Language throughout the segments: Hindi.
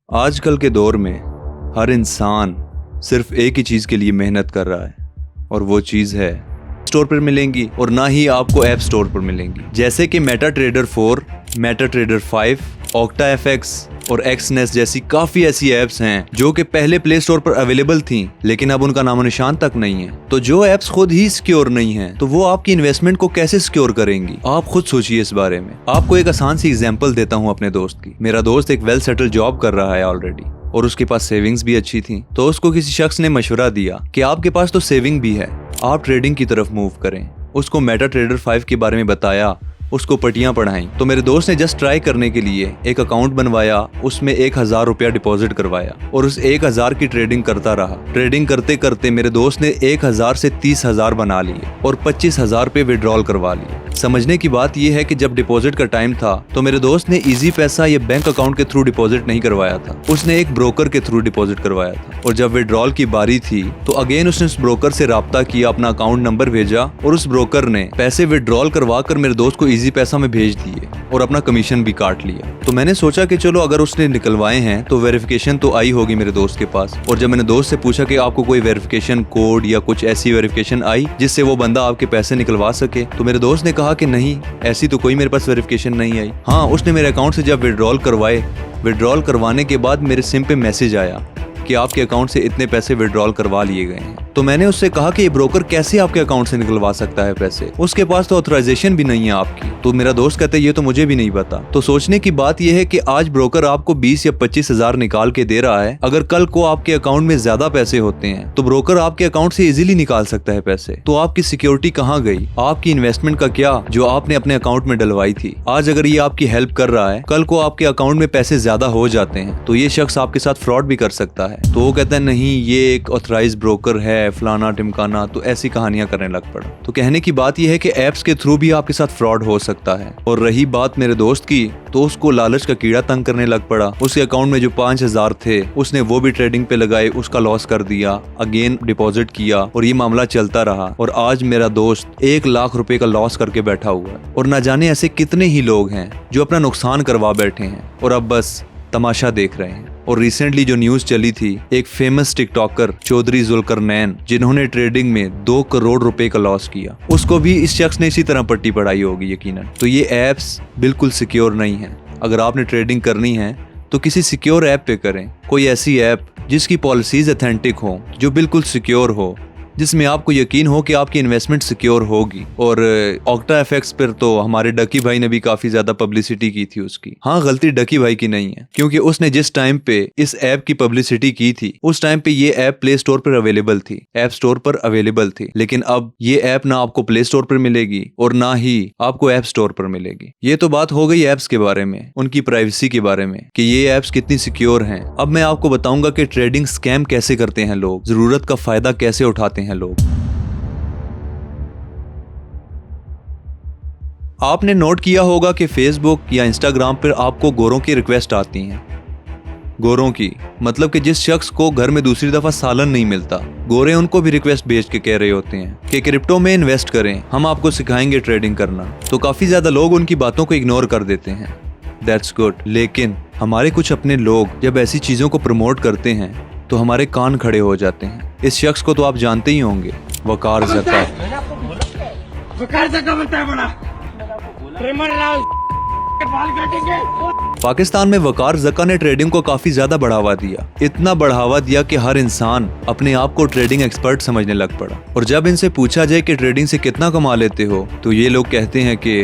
आजकल के दौर में हर इंसान सिर्फ एक ही चीज़ के लिए मेहनत कर रहा है और वो चीज़ है स्टोर पर मिलेंगी और ना ही आपको ऐप स्टोर पर मिलेंगी। जैसे कि Meta trader 4, Meta trader 5, octa FX और एक्सनेस जैसी काफ़ी ऐसी ऐप्स हैं जो कि पहले प्ले स्टोर पर अवेलेबल थीं लेकिन अब उनका नामो निशान तक नहीं है। तो जो ऐप्स खुद ही सिक्योर नहीं हैं तो वो आपकी इन्वेस्टमेंट को कैसे सिक्योर करेंगी? आप खुद सोचिए इस बारे में। आपको एक आसान सी एग्जांपल देता हूँ अपने दोस्त की। मेरा दोस्त एक वेल सेटल जॉब कर रहा है ऑलरेडी और उसके पास सेविंग्स भी अच्छी थी। तो उसको किसी शख्स ने मशवरा दिया कि आपके पास तो सेविंग भी है, आप ट्रेडिंग की तरफ मूव करें। उसको मेटा ट्रेडर 5 के बारे में बताया, उसको पट्टियां पढ़ाई। तो मेरे दोस्त ने जस्ट ट्राई करने के लिए एक अकाउंट बनवाया, उसमें 1000 रुपया डिपॉजिट करवाया और उस 1000 की ट्रेडिंग करता रहा। ट्रेडिंग करते करते मेरे दोस्त ने 1000 से 30,000 बना लिए और 25,000 पे विड्रॉल करवा लिए। समझने की बात यह है कि जब डिपॉजिट का टाइम था तो मेरे दोस्त ने इजी पैसा या बैंक अकाउंट के थ्रू डिपॉजिट नहीं करवाया था, उसने एक ब्रोकर के थ्रू डिपॉजिट करवाया था। और जब विड्रॉल की बारी थी तो अगेन उसने उस ब्रोकर से राब्ता किया, अपना अकाउंट नंबर भेजा और उस ब्रोकर ने पैसे विड्रॉल करवा कर मेरे दोस्त को इजी पैसा में भेज दिए और अपना कमीशन भी काट लिया। तो मैंने सोचा कि चलो अगर उसने निकलवाए हैं तो वेरिफिकेशन तो आई होगी मेरे दोस्त के पास। और जब मैंने दोस्त से पूछा कि आपको कोई वेरिफिकेशन कोड या कुछ ऐसी वेरिफिकेशन आई जिससे वो बंदा आपके पैसे निकलवा सके, तो मेरे दोस्त ने कहा कि नहीं, ऐसी तो कोई मेरे पास वेरिफिकेशन नहीं आई। हाँ, उसने मेरे अकाउंट से जब विड्रॉल करवाए, विड्रॉल करवाने के बाद मेरे सिम पे मैसेज आया कि आपके अकाउंट से इतने पैसे विड्रॉल करवा लिए गए हैं। तो मैंने उससे कहा कि ये ब्रोकर कैसे आपके अकाउंट से निकलवा सकता है पैसे, उसके पास तो ऑथराइजेशन भी नहीं है आपकी। तो मेरा दोस्त कहता है ये तो मुझे भी नहीं पता। तो सोचने की बात यह है कि आज ब्रोकर आपको 20 या 25,000 निकाल के दे रहा है, अगर कल को आपके अकाउंट में ज्यादा पैसे होते हैं तो ब्रोकर आपके अकाउंट से इजीली निकाल सकता है पैसे। तो आपकी सिक्योरिटी कहाँ गई? आपकी इन्वेस्टमेंट का क्या जो आपने अपने अकाउंट में डलवाई थी? आज अगर ये आपकी हेल्प कर रहा है, कल को आपके अकाउंट में पैसे ज्यादा हो जाते हैं तो ये शख्स आपके साथ फ्रॉड भी कर सकता है। तो वो कहता है नहीं, ये एक ऑथराइज ब्रोकर है, फलाना टिमकाना, तो ऐसी कहानियां करने लग पड़ा। तो कहने की बात यह है कि एप्स के थ्रू भी आपके साथ फ्रॉड हो सकता है। और रही बात मेरे दोस्त की, तो उसको लालच का कीड़ा तंग करने लग पड़ा। उसके अकाउंट में जो 5,000 थे उसने वो भी ट्रेडिंग पे लगाए, उसका लॉस कर दिया, अगेन डिपॉजिट किया और ये मामला चलता रहा। और आज मेरा दोस्त 1 लाख रुपए का लॉस करके बैठा हुआ है। और न जाने ऐसे कितने ही लोग हैं जो अपना नुकसान करवा बैठे हैं और अब बस तमाशा देख रहे हैं। और रिसेंटली जो न्यूज चली थी, एक फेमस टिकटॉकर चौधरी जुल्करनैन, जिन्होंने ट्रेडिंग में 2 करोड़ रुपए का लॉस किया, उसको भी इस शख्स ने इसी तरह पट्टी पढ़ाई होगी यकीनन। तो ये एप्स बिल्कुल सिक्योर नहीं है। अगर आपने ट्रेडिंग करनी है तो किसी सिक्योर ऐप पे करें, कोई ऐसी ऐप जिसकी पॉलिसीज ऑथेंटिक हो, जो बिल्कुल सिक्योर हो, जिसमें आपको यकीन हो कि आपकी इन्वेस्टमेंट सिक्योर होगी। और ऑक्टा एफएक्स पर तो हमारे डकी भाई ने भी काफी ज्यादा पब्लिसिटी की थी उसकी। हाँ, गलती डकी भाई की नहीं है, क्योंकि उसने जिस टाइम पे इस ऐप की पब्लिसिटी की थी उस टाइम पे ये ऐप प्ले स्टोर पर अवेलेबल थी, ऐप स्टोर पर अवेलेबल थी। लेकिन अब ये ऐप ना आपको प्ले स्टोर पर मिलेगी और ना ही आपको ऐप स्टोर पर मिलेगी। ये तो बात हो गई ऐप्स के बारे में, उनकी प्राइवेसी के बारे में कि ये ऐप्स कितनी सिक्योर हैं। अब मैं आपको बताऊंगा कि ट्रेडिंग स्कैम कैसे करते हैं लोग, जरूरत का फायदा कैसे उठाते हैं लोग। आपने नोट किया होगा कि फेसबुक या इंस्टाग्राम पर आपको गोरों की रिक्वेस्ट आती हैं। गोरों की मतलब कि जिस शख्स को घर में दूसरी दफा सालन नहीं मिलता, गोरे उनको भी रिक्वेस्ट भेज के कह रहे होते हैं कि क्रिप्टो में इन्वेस्ट करें, हम आपको सिखाएंगे ट्रेडिंग करना। तो काफी ज्यादा लोग उनकी बातों को इग्नोर कर देते हैं। That's good. लेकिन हमारे कुछ अपने लोग जब ऐसी चीजों को प्रमोट करते हैं तो हमारे कान खड़े हो जाते हैं। इस शख्स को तो आप जानते ही होंगे, वकार ज़का। पाकिस्तान में वकार ज़का ने ट्रेडिंग को काफी ज्यादा बढ़ावा दिया, इतना बढ़ावा दिया कि हर इंसान अपने आप को ट्रेडिंग एक्सपर्ट समझने लग पड़ा। और जब इनसे पूछा जाए कि ट्रेडिंग से कितना कमा लेते हो तो ये लोग कहते हैं कि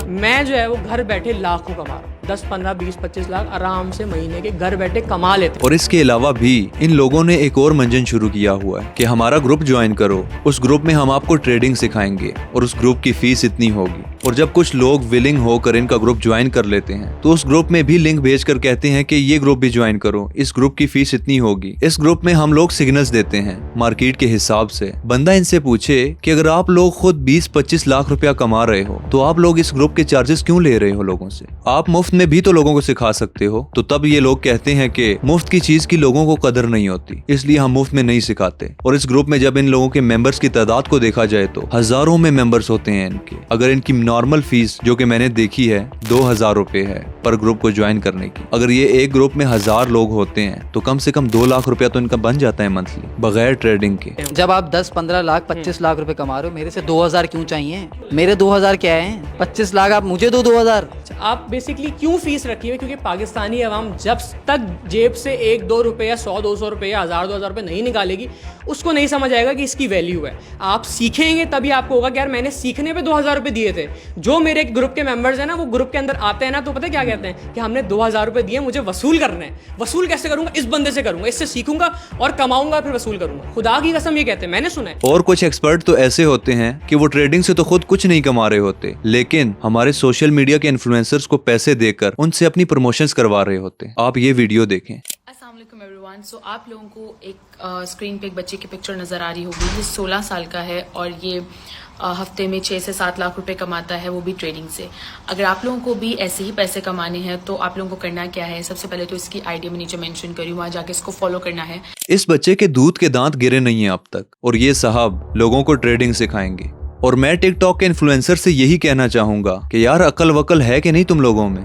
मैं जो है वो घर बैठे लाखों कमा रहा हूँ, 10, 15, 20, 25 लाख आराम से महीने के घर बैठे कमा लेते। और इसके अलावा भी इन लोगों ने एक और मंजन शुरू किया हुआ है कि हमारा ग्रुप ज्वाइन करो, उस ग्रुप में हम आपको ट्रेडिंग सिखाएंगे और उस ग्रुप की फीस इतनी होगी। और जब कुछ लोग विलिंग होकर इनका ग्रुप ज्वाइन कर लेते हैं तो उस ग्रुप में भी लिंक भेजकर कहते हैं कि ये ग्रुप भी ज्वाइन करो, इस ग्रुप की फीस इतनी होगी। इस ग्रुप में हम लोग सिग्नल्स देते हैं मार्केट के हिसाब से। बंदा इनसे पूछे कि अगर आप लोग खुद 20-25 लाख रुपया कमा रहे हो तो आप लोग इस ग्रुप के चार्जेस क्यों ले रहे हो लोगों से? आप मुफ्त में भी तो लोगों को सिखा सकते हो। तो तब ये लोग कहते हैं कि मुफ्त की चीज की लोगों को कदर नहीं होती, इसलिए हम मुफ्त में नहीं सिखाते। और इस ग्रुप में जब इन लोगों के मेंबर्स की तादाद को देखा जाए तो हजारों में मेंबर्स होते हैं इनके। अगर इनकी नॉर्मल फीस जो कि मैंने देखी है 2000 रुपए है पर ग्रुप को ज्वाइन करने की। अगर ये एक ग्रुप में 1000 लोग होते हैं तो कम से कम 2 लाख रुपया तो इनका बन जाता है मंथली बगैर ट्रेडिंग के। जब आप 10-15 लाख 25 लाख रुपए कमा रहे हो, मेरे से 2000 क्यों चाहिए? मेरे 2000 क्या है? 25 लाख आप मुझे दो 2000। आप बेसिकली क्यों फीस रखी है? क्योंकि पाकिस्तानी अवाम जब तक जेब से 1-2 रुपये, 100-200 रुपये, 1000-2000 रुपये नहीं निकालेगी, उसको नहीं समझ आएगा कि इसकी वैल्यू है। आप सीखेंगे तभी आपको होगा कि यार मैंने सीखने पे 2000 रुपये दिए थे। जो मेरे ग्रुप के मेंबर्स हैं ना, वो ग्रुप के अंदर आते हैं ना, तो पता है क्या कहते हैं कि हमने 2000 रुपये दिए, मुझे वसूल करने हैं। वसूल कैसे करूंगा? इस बंदे से करूंगा, इससे सीखूंगा और कमाऊंगा, फिर वसूल करूंगा। खुदा की कसम ये कहते हैं, मैंने सुना है। और कुछ एक्सपर्ट तो ऐसे होते हैं कि वो ट्रेडिंग से तो खुद कुछ नहीं कमा रहे होते, लेकिन हमारे सोशल मीडिया के इन्फ्लुएंसर्स को पैसे देकर उनसे अपनी प्रमोशंस करवा रहे होते हैं। आप ये वीडियो देखें। अस्सलाम वालेकुम एवरीवन। सो आप लोगों को एक स्क्रीन पे एक बच्चे की पिक्चर नज़र आ रही होगी। ये 16 साल का है और ये हफ्ते में 6 से 7 लाख रुपए कमाता है, वो भी ट्रेडिंग से। अगर आप लोगों को भी ऐसे ही पैसे कमाने हैं तो आप लोगों को करना क्या है? सबसे पहले तो इसकी आईडी में नीचे मेंशन करी, वहाँ जाके इसको फॉलो करना है। इस बच्चे के दूध के दांत गिरे नहीं हैं अब तक और ये साहब लोगों को ट्रेडिंग सिखाएंगे। और मैं टिकटॉक के इन्फ्लुएंसर से यही कहना चाहूंगा कि यार अकल वकल है कि नहीं तुम लोगों में?